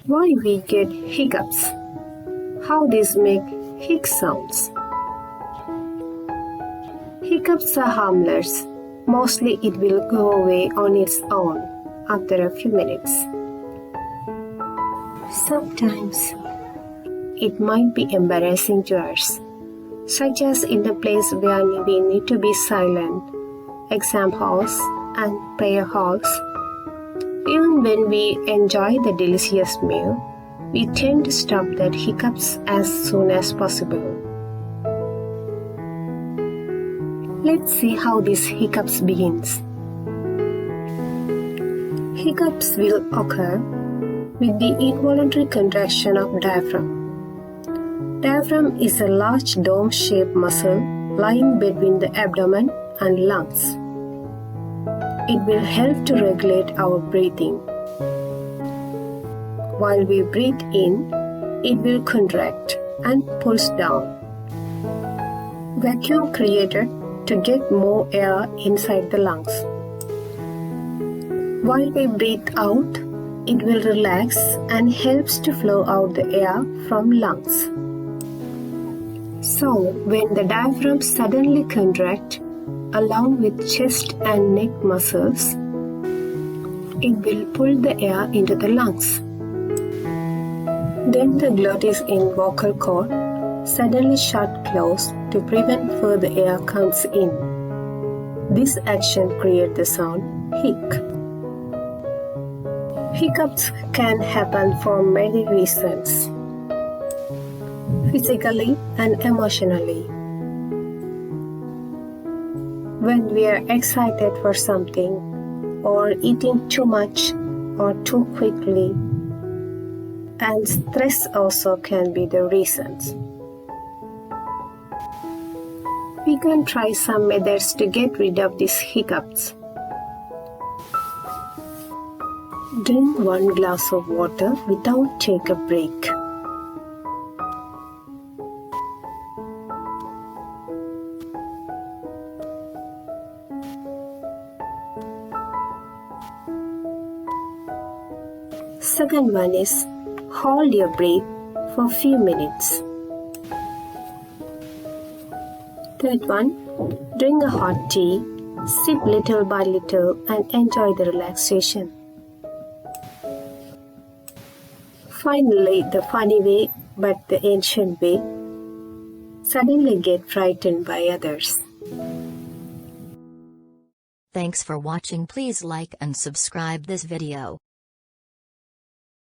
Why we get hiccups? How these make hic sounds? Hiccups are harmless. Mostly it will go away on its own after a few minutes. Sometimes it might be embarrassing to us, such as in the place where we need to be silent, exam halls and prayer halls. Even when we enjoy the delicious meal, we tend to stop that hiccups as soon as possible. Let's see how this hiccups begins. Hiccups will occur with the involuntary contraction of diaphragm. Diaphragm is a large dome-shaped muscle lying between the abdomen and lungs. It will help to regulate our breathing. While we breathe in, it will contract and pulls down. Vacuum created to get more air inside the lungs. While we breathe out, it will relax and helps to flow out the air from lungs. So, when the diaphragm suddenly contracts, along with chest and neck muscles, it will pull the air into the lungs. Then the glottis in vocal cord suddenly shut close to prevent further air comes in. This action creates the sound hic. Hiccups can happen for many reasons, physically and emotionally. When we are excited for something, or eating too much or too quickly, and stress also can be the reasons. We can try some methods to get rid of these hiccups. Drink 1 glass of water without take a break. Second one is hold your breath for a few minutes. Third one, drink a hot tea, sip little by little and enjoy the relaxation. Finally, the funny way but the ancient way, suddenly get frightened by others. Thanks for watching. Please like and subscribe this video.